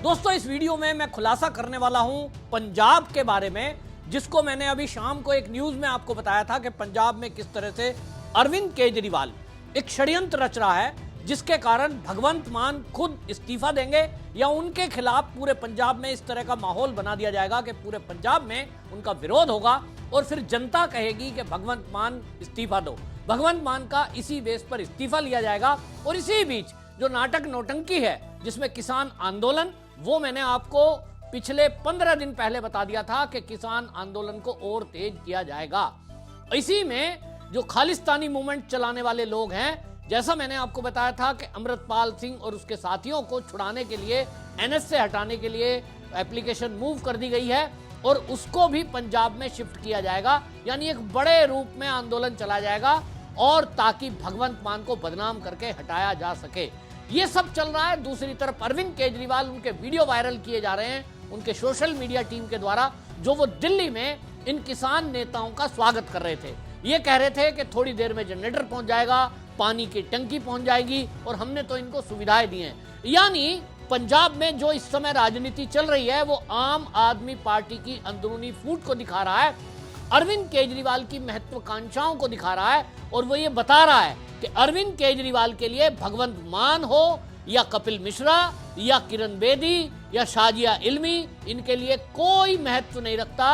दोस्तों इस वीडियो में मैं खुलासा करने वाला हूं पंजाब के बारे में, जिसको मैंने अभी शाम को एक न्यूज में आपको बताया था कि पंजाब में किस तरह से अरविंद केजरीवाल एक षड्यंत्र रच रहा है, जिसके कारण भगवंत मान खुद इस्तीफा देंगे या उनके खिलाफ पूरे पंजाब में इस तरह का माहौल बना दिया जाएगा कि पूरे पंजाब में उनका विरोध होगा और फिर जनता कहेगी कि भगवंत मान इस्तीफा दो। भगवंत मान का इसी बेस पर इस्तीफा लिया जाएगा। और इसी बीच जो नाटक नौटंकी है जिसमें किसान आंदोलन, वो मैंने आपको पिछले 15 दिन पहले बता दिया था कि किसान आंदोलन को और तेज किया जाएगा। इसी में जो खालिस्तानी मूवमेंट चलाने वाले लोग हैं, जैसा मैंने आपको बताया था कि अमृतपाल सिंह और उसके साथियों को छुड़ाने के लिए एनएस से हटाने के लिए एप्लीकेशन मूव कर दी गई है और उसको भी पंजाब में शिफ्ट किया जाएगा, यानी एक बड़े रूप में आंदोलन चला जाएगा और ताकि भगवंत मान को बदनाम करके हटाया जा सके। ये सब चल रहा है। दूसरी तरफ अरविंद केजरीवाल, उनके वीडियो वायरल किए जा रहे हैं उनके सोशल मीडिया टीम के द्वारा, जो वो दिल्ली में इन किसान नेताओं का स्वागत कर रहे थे। ये कह रहे थे कि थोड़ी देर में जनरेटर पहुंच जाएगा, पानी की टंकी पहुंच जाएगी और हमने तो इनको सुविधाएं दी हैं। यानी पंजाब में जो इस समय राजनीति चल रही है वो आम आदमी पार्टी की अंदरूनी फूट को दिखा रहा है, अरविंद केजरीवाल की महत्वाकांक्षाओं को दिखा रहा है और वो ये बता रहा है कि अरविंद केजरीवाल के लिए भगवंत मान हो या कपिल मिश्रा या किरण बेदी या शाजिया इल्मी, इनके लिए कोई महत्व नहीं रखता।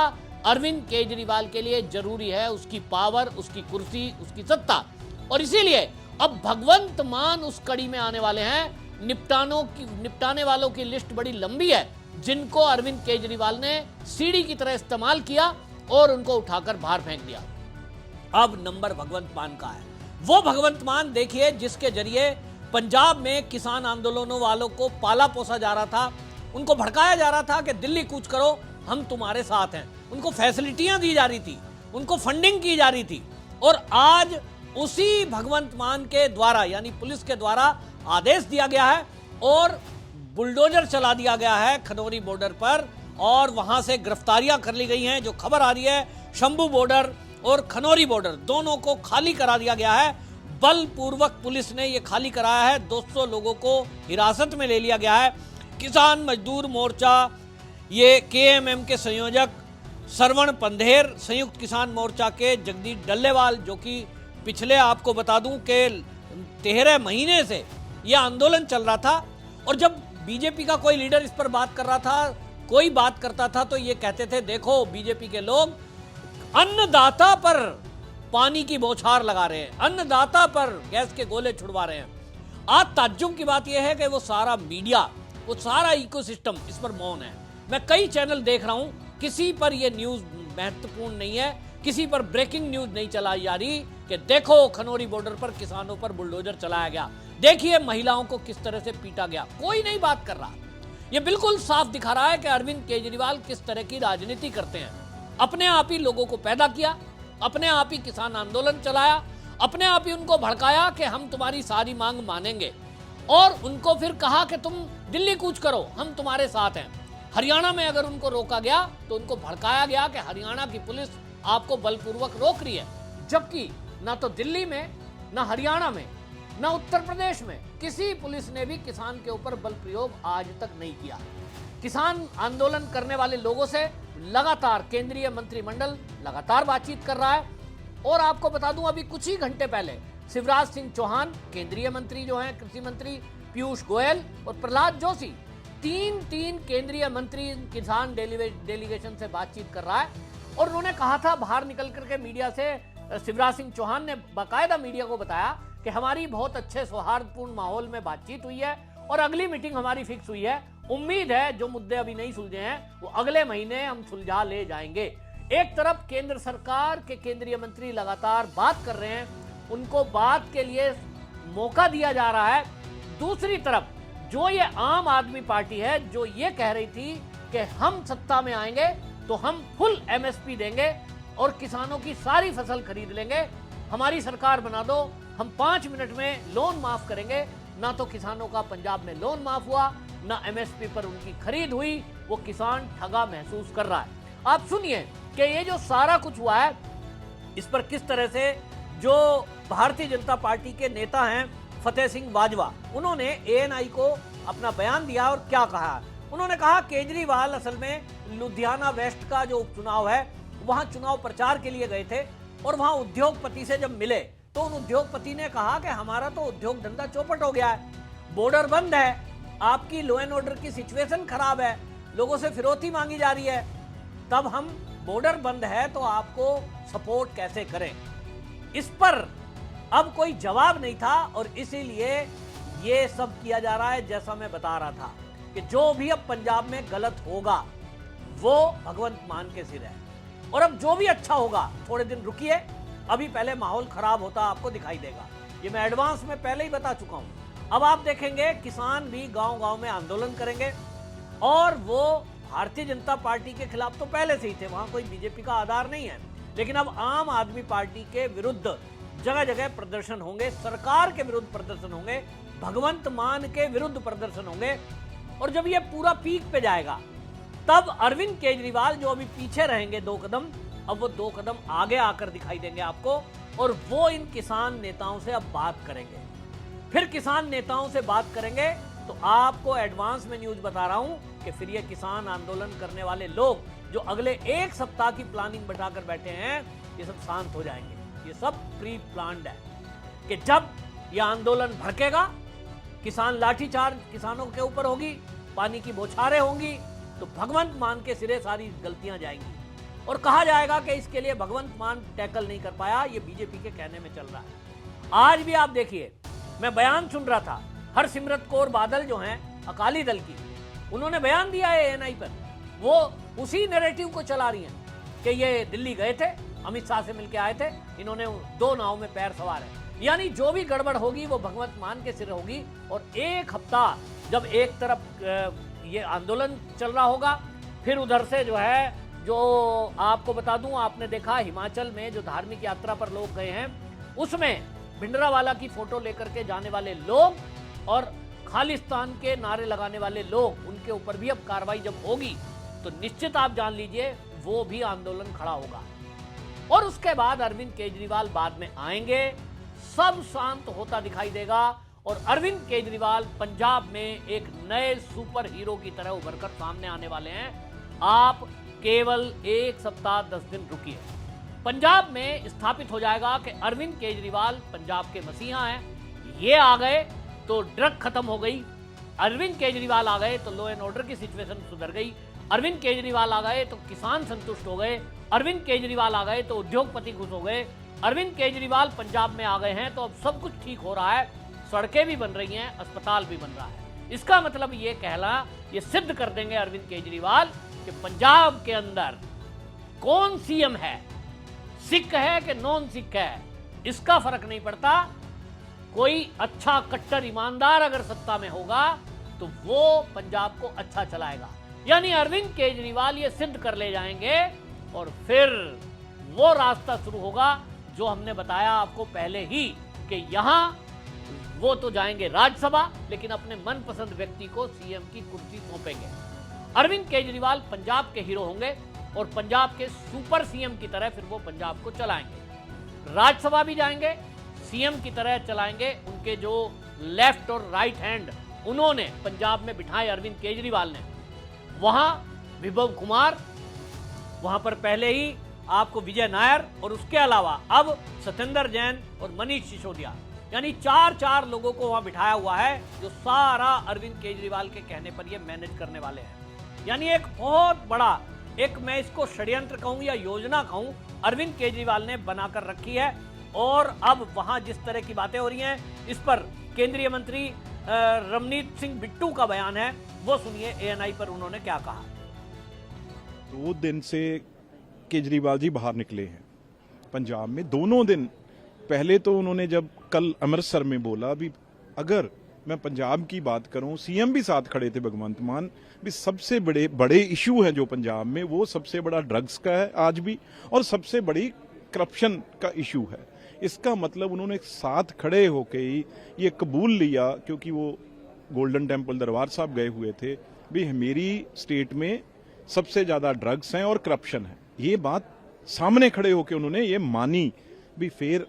अरविंद केजरीवाल के लिए जरूरी है उसकी पावर, उसकी कुर्सी, उसकी सत्ता। और इसीलिए अब भगवंत मान उस कड़ी में आने वाले हैं। निपटाने वालों की लिस्ट बड़ी लंबी है, जिनको अरविंद केजरीवाल ने सीढ़ी की तरह इस्तेमाल किया और उनको उठाकर बाहर फेंक दिया। अब नंबर भगवंत मान का है। वो भगवंत मान देखिए जिसके जरिए पंजाब में किसान आंदोलनों वालों को पाला पोसा जा रहा था, उनको भड़काया जा रहा था कि दिल्ली कूच करो, हम तुम्हारे साथ हैं। उनको फैसिलिटियां दी जा रही थी, उनको फंडिंग की जा रही थी। और आज उसी भगवंत मान के द्वारा, यानी पुलिस के द्वारा आदेश दिया गया है और बुलडोजर चला दिया गया है खनौरी बॉर्डर पर और वहां से गिरफ्तारियां कर ली गई हैं। जो खबर आ रही है, शंभू बॉर्डर और खनौरी बॉर्डर दोनों को खाली करा दिया गया है। बलपूर्वक पुलिस ने यह खाली कराया है। 200 लोगों को हिरासत में ले लिया गया है। किसान मजदूर मोर्चा, ये केएमएम के संयोजक सरवण पंधेर, संयुक्त किसान मोर्चा के जगदीश डल्लेवाल, जो कि पिछले आपको बता दूं कि 13 महीने से यह आंदोलन चल रहा था और जब बीजेपी का कोई लीडर इस पर बात कर रहा था, कोई बात करता था तो ये कहते थे देखो बीजेपी के लोग अन्नदाता पर पानी की बौछार लगा रहे हैं, अन्नदाता पर गैस के गोले छुड़वा रहे हैं। आज ताज्जुब की बात यह है कि वो सारा मीडिया, वो सारा इकोसिस्टम इस पर मौन है। मैं कई चैनल देख रहा हूं, किसी पर यह न्यूज महत्वपूर्ण नहीं है, किसी पर ब्रेकिंग न्यूज नहीं चलाई जा रही कि देखो खनौरी बॉर्डर पर किसानों पर बुलडोजर चलाया गया, देखिए महिलाओं को किस तरह से पीटा गया, कोई नहीं बात कर रहा। यह बिल्कुल साफ दिखा रहा है कि अरविंद केजरीवाल किस तरह की राजनीति करते हैं। अपने आप ही लोगों को पैदा किया, अपने आप ही किसान आंदोलन चलाया, अपने आप ही उनको भड़काया कि हम तुम्हारी सारी मांग मानेंगे और उनको फिर कहा कि तुम दिल्ली कूच करो, हम तुम्हारे साथ हैं। हरियाणा में अगर उनको रोका गया तो उनको भड़काया गया कि हरियाणा की पुलिस आपको बलपूर्वक रोक रही है, जबकि ना तो दिल्ली में, ना हरियाणा में, ना उत्तर प्रदेश में किसी पुलिस ने भी किसान के ऊपर बल प्रयोग आज तक नहीं किया। किसान आंदोलन करने वाले लोगों से लगातार केंद्रीय मंत्रिमंडल लगातार बातचीत कर रहा है। और आपको बता दूं, अभी कुछ ही घंटे पहले शिवराज सिंह चौहान, केंद्रीय मंत्री जो हैं, कृषि मंत्री पीयूष गोयल और प्रहलाद जोशी, तीन केंद्रीय मंत्री किसान डेलीगेशन से बातचीत कर रहा है। और उन्होंने कहा था बाहर निकल करके मीडिया से, शिवराज सिंह चौहान ने बाकायदा मीडिया को बताया कि हमारी बहुत अच्छे सौहार्दपूर्ण माहौल में बातचीत हुई है और अगली मीटिंग हमारी फिक्स हुई है। उम्मीद है जो मुद्दे अभी नहीं सुलझे हैं वो अगले महीने हम सुलझा ले जाएंगे। एक तरफ केंद्र सरकार के केंद्रीय मंत्री लगातार बात कर रहे हैं, उनको बात के लिए मौका दिया जा रहा है। दूसरी तरफ जो ये आम आदमी पार्टी है, जो ये कह रही थी कि हम सत्ता में आएंगे तो हम फुल एमएसपी देंगे और किसानों की सारी फसल खरीद लेंगे, हमारी सरकार बना दो, हम 5 मिनट में लोन माफ करेंगे। ना तो किसानों का पंजाब में लोन माफ हुआ, ना एमएसपी पर उनकी खरीद हुई। वो किसान ठगा महसूस कर रहा है। आप सुनिए कि ये जो सारा कुछ हुआ है, इस पर किस तरह से जो भारतीय जनता पार्टी के नेता हैं फतेह सिंह बाजवा, उन्होंने एएनआई को अपना बयान दिया और क्या कहा। उन्होंने कहा केजरीवाल असल में लुधियाना वेस्ट का जो उपचुनाव है वहां चुनाव प्रचार के लिए गए थे और वहां उद्योगपति से जब मिले तो उन उद्योगपति ने कहा कि हमारा तो उद्योग धंधा चौपट हो गया है, बॉर्डर बंद है, आपकी लॉ एंड ऑर्डर की सिचुएशन खराब है, लोगों से फिरौती मांगी जा रही है, तब हम बॉर्डर बंद है तो आपको सपोर्ट कैसे करें। इस पर अब कोई जवाब नहीं था और इसीलिए ये सब किया जा रहा है। जैसा मैं बता रहा था कि जो भी अब पंजाब में गलत होगा वो भगवंत मान के सिर है, और अब जो भी अच्छा होगा, थोड़े दिन रुकिए, अभी पहले माहौल खराब होता आपको दिखाई देगा। ये मैं एडवांस में पहले ही बता चुका हूं। अब आप देखेंगे किसान भी गांव-गांव में आंदोलन करेंगे और वो भारतीय जनता पार्टी के खिलाफ तो पहले से ही थे, वहां कोई बीजेपी का आधार नहीं है, लेकिन अब आम आदमी पार्टी के विरुद्ध जगह जगह प्रदर्शन होंगे, सरकार के विरुद्ध प्रदर्शन होंगे, भगवंत मान के विरुद्ध प्रदर्शन होंगे। और जब ये पूरा पीक पे जाएगा तब अरविंद केजरीवाल जो अभी पीछे रहेंगे 2 कदम, अब वो 2 कदम आगे आकर दिखाई देंगे आपको, और वो इन किसान नेताओं से अब बात करेंगे। फिर किसान नेताओं से बात करेंगे तो आपको एडवांस में न्यूज बता रहा हूं कि फिर ये किसान आंदोलन करने वाले लोग जो अगले 1 सप्ताह की प्लानिंग बैठाकर बैठे हैं, ये सब शांत हो जाएंगे। ये सब प्री प्लान्ड है कि जब ये आंदोलन भड़केगा, किसान लाठीचार्ज किसानों के ऊपर होगी, पानी की बौछारें होंगी, तो भगवंत मान के सिरे सारी गलतियां जाएंगी और कहा जाएगा कि इसके लिए भगवंत मान टैकल नहीं कर पाया, ये बीजेपी के कहने में चल रहा है। आज भी आप देखिए, मैं बयान सुन रहा था, हरसिमरत कौर बादल जो हैं अकाली दल की, उन्होंने बयान दिया है एएनआई पर, वो उसी नैरेटिव को चला रही हैं कि ये दिल्ली गए थे, अमित शाह से मिलकर आए थे, इन्होंने 2 नाव में पैर सवार है। यानी जो भी गड़बड़ होगी वो भगवंत मान के सिर होगी। और 1 हफ्ता जब एक तरफ ये आंदोलन चल रहा होगा, फिर उधर से जो है, जो आपको बता दूं, आपने देखा हिमाचल में जो धार्मिक यात्रा पर लोग गए हैं, उसमें भिंडरावाला की फोटो लेकर के जाने वाले लोग और खालिस्तान के नारे लगाने वाले लोग, उनके ऊपर भी अब कार्रवाई जब होगी तो निश्चित आप जान लीजिए वो भी आंदोलन खड़ा होगा। और उसके बाद अरविंद केजरीवाल बाद में आएंगे, सब शांत होता दिखाई देगा और अरविंद केजरीवाल पंजाब में एक नए सुपर हीरो की तरह उभरकर सामने आने वाले हैं। आप केवल 1 सप्ताह 10 दिन रुकिए, पंजाब में स्थापित हो जाएगा कि अरविंद केजरीवाल पंजाब के मसीहा हैं। ये आ गए तो ड्रग खत्म हो गई, अरविंद केजरीवाल आ गए तो लॉ एंड ऑर्डर की सिचुएशन सुधर गई, अरविंद केजरीवाल आ गए तो किसान संतुष्ट हो गए, अरविंद केजरीवाल आ गए तो उद्योगपति खुश हो गए, अरविंद केजरीवाल पंजाब में आ गए हैं तो अब सब कुछ ठीक हो रहा है, सड़कें भी बन रही हैं, अस्पताल भी बन रहा है। इसका मतलब ये कहला, ये सिद्ध कर देंगे अरविंद केजरीवाल कि पंजाब के अंदर कौन सीएम है, सिख है कि नॉन सिख है, इसका फर्क नहीं पड़ता। कोई अच्छा कट्टर ईमानदार अगर सत्ता में होगा तो वो पंजाब को अच्छा चलाएगा। यानी अरविंद केजरीवाल ये सिद्ध कर ले जाएंगे और फिर वो रास्ता शुरू होगा जो हमने बताया आपको पहले ही कि यहां वो तो जाएंगे राज्यसभा, लेकिन अपने मनपसंद व्यक्ति को सीएम की कुर्सी सौंपेंगे। अरविंद केजरीवाल पंजाब के हीरो होंगे और पंजाब के सुपर सीएम की तरह फिर वो पंजाब को चलाएंगे, राज्यसभा भी जाएंगे, सीएम की तरह चलाएंगे। उनके जो लेफ्ट और राइट हैंड उन्होंने पंजाब में बिठाए अरविंद केजरीवाल ने, वहां विभव कुमार, वहां पर पहले ही आपको विजय नायर और उसके अलावा अब सत्येंद्र जैन और मनीष सिसोदिया, यानी 4 लोगों को वहां बिठाया हुआ है जो सारा अरविंद केजरीवाल के कहने पर ये मैनेज करने वाले हैं। यानी एक बहुत बड़ा, एक मैं इसको षड्यंत्र कहूं या योजना कहूं, अरविंद केजरीवाल ने बनाकर रखी है। और अब वहां जिस तरह की बातें हो रही हैं, इस पर केंद्रीय मंत्री रमनीत सिंह बिट्टू का बयान है, वो सुनिए एएनआई पर उन्होंने क्या कहा। 2 दिन से केजरीवाल जी बाहर निकले हैं पंजाब में, दोनों दिन। पहले तो उन्होंने जब कल अमृतसर में बोला, भी अगर मैं पंजाब की बात करूं, सीएम भी साथ खड़े थे भगवंत मान, भी सबसे बड़े इशू है जो पंजाब में, वो सबसे बड़ा ड्रग्स का है आज भी, और सबसे बड़ी करप्शन का इशू है। इसका मतलब उन्होंने साथ खड़े होके ही ये कबूल लिया, क्योंकि वो गोल्डन टेम्पल दरबार साहब गए हुए थे, भी मेरी स्टेट में सबसे ज्यादा ड्रग्स हैं और करप्शन है। ये बात सामने खड़े होके उन्होंने ये मानी। भी फिर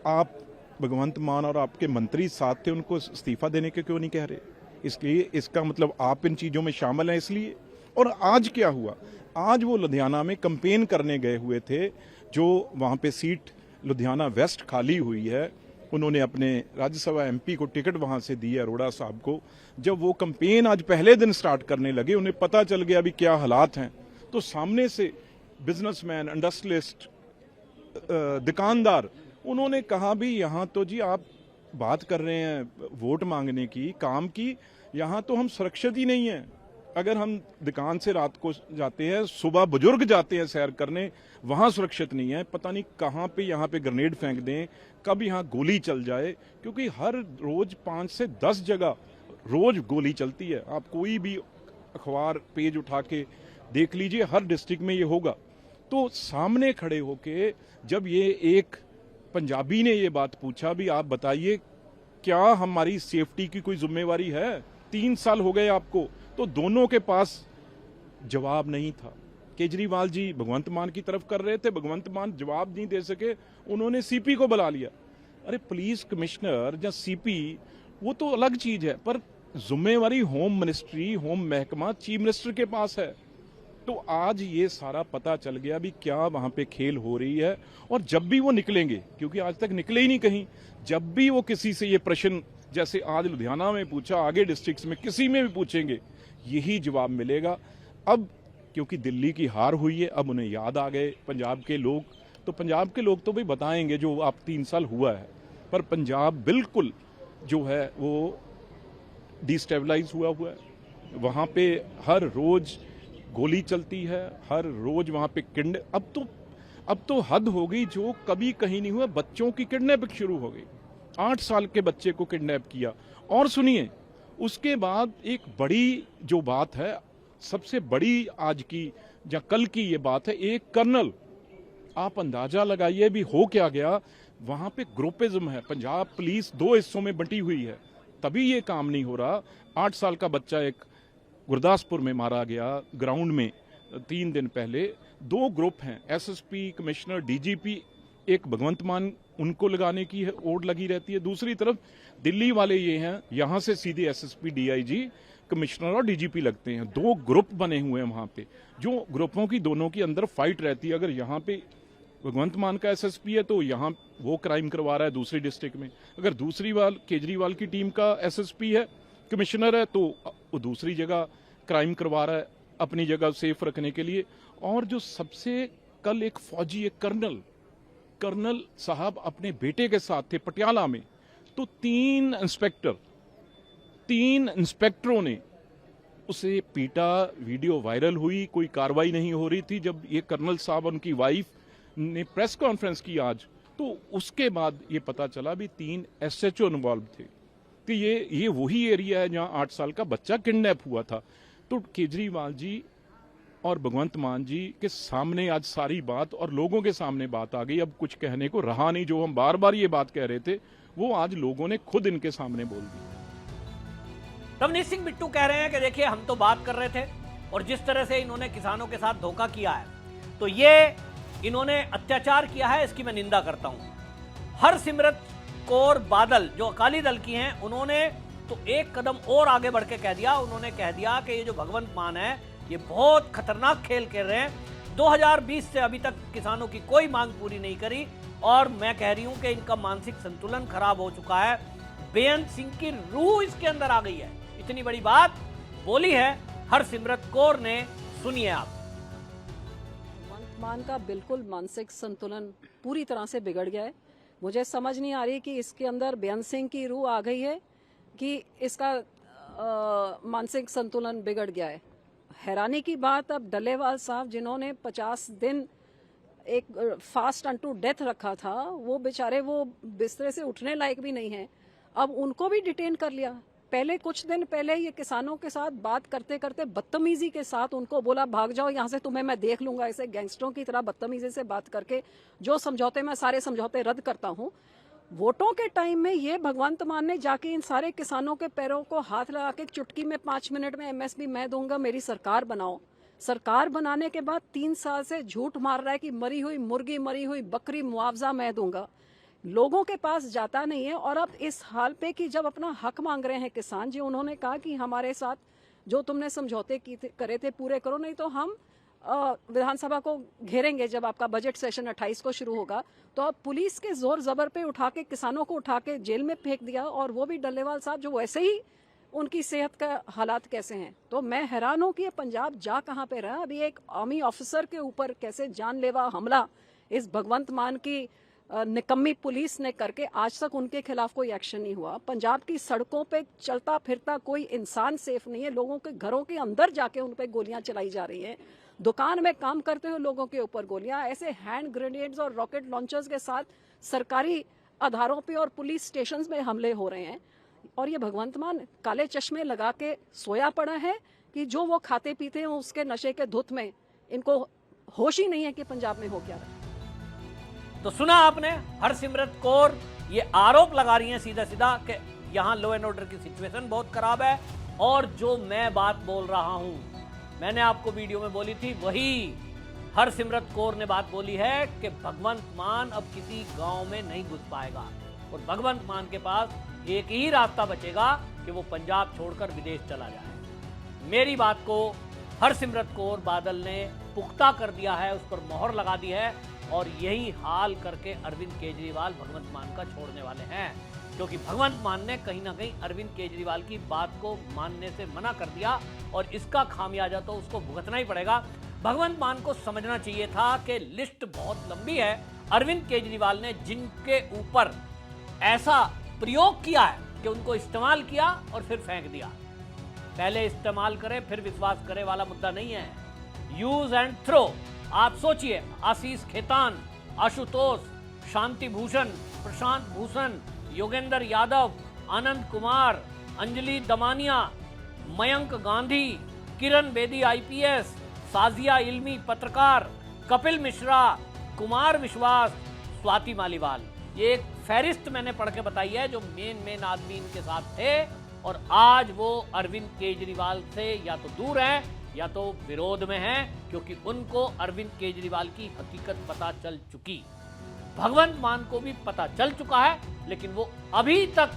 आप भगवंत मान और आपके मंत्री साथ थे, उनको इस्तीफा देने के क्यों नहीं कह रहे? इसलिए इसका मतलब आप इन चीज़ों में शामिल हैं इसलिए। और आज क्या हुआ, आज वो लुधियाना में कैंपेन करने गए हुए थे, जो वहाँ पे सीट लुधियाना वेस्ट खाली हुई है, उन्होंने अपने राज्यसभा एमपी को टिकट वहाँ से दी है, अरोड़ा साहब को। जब वो कैंपेन आज पहले दिन स्टार्ट करने लगे, उन्हें पता चल गया अभी क्या हालात हैं, तो सामने से बिजनेसमैन, इंडस्ट्रियलिस्ट, दुकानदार, उन्होंने कहा भी यहाँ तो जी आप बात कर रहे हैं वोट मांगने की, काम की, यहाँ तो हम सुरक्षित ही नहीं हैं। अगर हम दुकान से रात को जाते हैं, सुबह बुजुर्ग जाते हैं सैर करने, वहाँ सुरक्षित नहीं है। पता नहीं कहाँ पे यहाँ पे ग्रेनेड फेंक दें, कब यहाँ गोली चल जाए, क्योंकि हर रोज 5 से 10 जगह रोज गोली चलती है। आप कोई भी अखबार पेज उठा के देख लीजिए, हर डिस्ट्रिक्ट में ये होगा। तो सामने खड़े होके जब ये एक पंजाबी ने ये बात पूछा, भी आप बताइए क्या हमारी सेफ्टी की कोई जिम्मेवारी है? 3 साल हो गए आपको, तो दोनों के पास जवाब नहीं था। केजरीवाल जी भगवंत मान की तरफ कर रहे थे, भगवंत मान जवाब नहीं दे सके, उन्होंने सीपी को बुला लिया। अरे पुलिस कमिश्नर या सीपी वो तो अलग चीज है, पर जिम्मेवारी होम मिनिस्ट्री, होम महकमा चीफ मिनिस्टर के पास है। तो आज ये सारा पता चल गया भी क्या वहां पे खेल हो रही है। और जब भी वो निकलेंगे, क्योंकि आज तक निकले ही नहीं कहीं, जब भी वो किसी से ये प्रश्न जैसे आज लुधियाना में पूछा, आगे डिस्ट्रिक्ट्स में किसी में भी पूछेंगे, यही जवाब मिलेगा। अब क्योंकि दिल्ली की हार हुई है, अब उन्हें याद आ गए पंजाब के लोग, तो पंजाब के लोग तो भी बताएंगे जो आप 3 साल हुआ है। पर पंजाब बिल्कुल जो है वो डिस्टेबलाइज हुआ है। वहां पे हर रोज गोली चलती है, हर रोज वहां पे अब तो हद हो गई, जो कभी कहीं नहीं हुआ। बच्चों की किडनैपिंग शुरू हो गई, 8 साल के बच्चे को किडनैप किया। और सुनिए, उसके बाद एक बड़ी जो बात है, सबसे बड़ी आज की या कल की ये बात है, एक कर्नल, आप अंदाजा लगाइए भी हो क्या गया। वहां पे ग्रुपिज्म है, पंजाब पुलिस 2 हिस्सों में बंटी हुई है, तभी ये काम नहीं हो रहा। 8 साल का बच्चा एक गुरदासपुर में मारा गया ग्राउंड में 3 दिन पहले। 2 ग्रुप हैं, एसएसपी, कमिश्नर, डीजीपी, एक भगवंत मान उनको लगाने की है, ओट लगी रहती है। दूसरी तरफ दिल्ली वाले ये हैं, यहां से सीधे एसएसपी, डीआईजी, कमिश्नर और डीजीपी लगते हैं। 2 ग्रुप बने हुए हैं वहां पे, जो ग्रुपों की दोनों की अंदर फाइट रहती है। अगर यहाँ पे भगवंत मान का एसएसपी है तो यहाँ वो क्राइम करवा रहा है दूसरी डिस्ट्रिक्ट में, अगर दूसरी वाल केजरीवाल की टीम का एसएसपी है, कमिश्नर है, तो वो दूसरी जगह क्राइम करवा रहा है अपनी जगह सेफ रखने के लिए। और जो सबसे कल एक फौजी, एक कर्नल साहब अपने बेटे के साथ थे पटियाला में, तो 3 इंस्पेक्टरों ने उसे पीटा, वीडियो वायरल हुई, कोई कार्रवाई नहीं हो रही थी। जब ये कर्नल साहब, उनकी वाइफ ने प्रेस कॉन्फ्रेंस की आज, तो उसके बाद ये पता चला भी 3 एसएचओ इन्वॉल्व थे कि ये वही एरिया है जहां 8 साल का बच्चा किडनैप हुआ था। तो केजरीवाल जी और भगवंत मान जी के सामने आज सारी बात और लोगों के सामने बात आ गई। अब कुछ कहने को रहा नहीं, जो हम बार बार ये बात कह रहे थे वो आज लोगों ने खुद इनके सामने बोल दी। रवनीत सिंह बिट्टू कह रहे हैं कि देखिए हम तो बात कर रहे थे, और जिस तरह से इन्होंने किसानों के साथ धोखा किया है, तो ये इन्होंने अत्याचार किया है, इसकी मैं निंदा करता हूं। हरसिमरत कौर बादल जो अकाली दल की हैं, उन्होंने तो एक कदम और आगे बढ़ के कह दिया। उन्होंने कह दिया कि ये जो भगवंत मान है ये बहुत खतरनाक खेल खेल रहे हैं। 2020 से अभी तक किसानों की कोई मांग पूरी नहीं करी, और मैं कह रही हूं कि इनका मानसिक संतुलन खराब हो चुका है। बेअंत सिंह की रूह इसके अंदर आ गई है। इतनी बड़ी बात बोली है हरसिमरत कौर ने, सुनिए आप। भगवंत मान का बिल्कुल मानसिक संतुलन पूरी तरह से बिगड़ गया है। मुझे समझ नहीं आ रही कि इसके अंदर बेअंत सिंह की रूह आ गई है कि इसका मानसिक संतुलन बिगड़ गया है। हैरानी की बात, अब डल्लेवाल साहब जिन्होंने 50 दिन एक फास्ट अनटू डेथ रखा था, वो बेचारे वो बिस्तरे से उठने लायक भी नहीं है, अब उनको भी डिटेन कर लिया। पहले कुछ दिन पहले ये किसानों के साथ बात करते करते बदतमीजी के साथ उनको बोला भाग जाओ यहाँ से, तुम्हें मैं देख लूंगा। ऐसे गैंगस्टरों की तरह बदतमीजी से बात करके जो समझौते, मैं सारे समझौते रद्द करता हूँ। वोटों के टाइम में ये भगवंत मान ने जाके इन सारे किसानों के पैरों को हाथ लगा के चुटकी में 5 मिनट में एमएसपी मैं दूंगा, मेरी सरकार बनाओ। सरकार बनाने के बाद 3 साल से झूठ मार रहा है कि मरी हुई मुर्गी, मरी हुई बकरी मुआवजा मैं दूंगा। लोगों के पास जाता नहीं है। और अब इस हाल पे कि जब अपना हक मांग रहे हैं किसान जी, उन्होंने कहा कि हमारे साथ जो तुमने समझौते करे थे पूरे करो, नहीं तो हम विधानसभा को घेरेंगे जब आपका बजट सेशन 28 को शुरू होगा। तो अब पुलिस के जोर जबर पे उठा के किसानों को उठा के जेल में फेंक दिया, और वो भी डल्लेवाल साहब जो वैसे ही उनकी सेहत का हालात कैसे हैं। तो मैं हैरान हूं कि ये पंजाब जा कहां पे रहा। अभी एक आर्मी ऑफिसर के ऊपर कैसे जानलेवा हमला इस भगवंत मान की निकम्मी पुलिस ने करके आज तक उनके खिलाफ कोई एक्शन नहीं हुआ। पंजाब की सड़कों पे चलता फिरता कोई इंसान सेफ नहीं है। लोगों के घरों के अंदर जाके उन पे गोलियां चलाई जा रही हैं। दुकान में काम करते हुए लोगों के ऊपर गोलियां, ऐसे हैंड ग्रेनेड्स और रॉकेट लॉन्चर्स के साथ सरकारी आधारों पे और पुलिस स्टेशंस में हमले हो रहे हैं। और ये भगवंत मान काले चश्मे लगा के सोया पड़ा है कि जो वो खाते पीते हैं उसके नशे के धुत में इनको होश ही नहीं है कि पंजाब में हो क्या रहा है। तो सुना आपने, हरसिमरत कौर ये आरोप लगा रही हैं सीधा सीधा कि यहां लॉ एंड ऑर्डर की सिचुएशन बहुत खराब है। और जो मैं बात बोल रहा हूं, मैंने आपको वीडियो में बोली थी, वही हरसिमरत कौर ने बात बोली है कि भगवंत मान अब किसी गांव में नहीं घुस पाएगा और भगवंत मान के पास एक ही रास्ता बचेगा कि वो पंजाब छोड़कर विदेश चला जाए। मेरी बात को हरसिमरत कौर बादल ने पुख्ता कर दिया है, उस पर मोहर लगा दी है। और यही हाल करके अरविंद केजरीवाल भगवंत मान का छोड़ने वाले हैं, क्योंकि भगवंत मान ने कहीं ना कहीं अरविंद केजरीवाल की बात को मानने से मना कर दिया और इसका खामियाजा तो उसको भुगतना ही पड़ेगा। भगवंत मान को समझना चाहिए था कि लिस्ट बहुत लंबी है। अरविंद केजरीवाल ने जिनके ऊपर ऐसा प्रयोग किया है कि उनको इस्तेमाल किया और फिर फेंक दिया। पहले इस्तेमाल करे फिर विश्वास करे वाला मुद्दा नहीं है, यूज एंड थ्रो। आप सोचिए, आशीष खेतान, आशुतोष, शांति भूषण, प्रशांत भूषण, योगेंद्र यादव, आनंद कुमार, अंजलि दमानिया, मयंक गांधी, किरण बेदी आईपीएस, साजिया इल्मी पत्रकार, कपिल मिश्रा, कुमार विश्वास, स्वाति मालीवाल। ये एक फहरिस्त मैंने पढ़ के बताई है जो मेन आदमी इनके साथ थे और आज वो अरविंद केजरीवाल से या तो दूर हैं या तो विरोध में हैं, क्योंकि उनको अरविंद केजरीवाल की हकीकत पता चल चुकी। भगवंत मान को भी पता चल चुका है, लेकिन वो अभी तक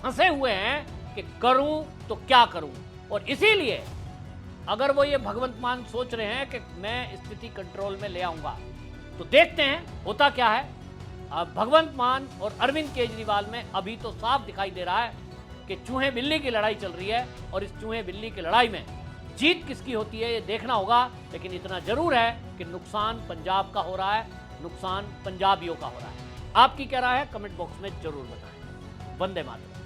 फंसे हुए हैं कि करूं तो क्या करूं। और इसीलिए अगर वो ये भगवंत मान सोच रहे हैं कि मैं स्थिति कंट्रोल में ले आऊंगा, तो देखते हैं होता क्या है। अब भगवंत मान और अरविंद केजरीवाल में अभी तो साफ दिखाई दे रहा है कि चूहे बिल्ली की लड़ाई चल रही है और इस चूहे बिल्ली की लड़ाई में जीत किसकी होती है ये देखना होगा। लेकिन इतना जरूर है कि नुकसान पंजाब का हो रहा है, नुकसान पंजाबियों का हो रहा है। आपकी क्या राय है कमेंट बॉक्स में जरूर बताएं। वंदे मातरम।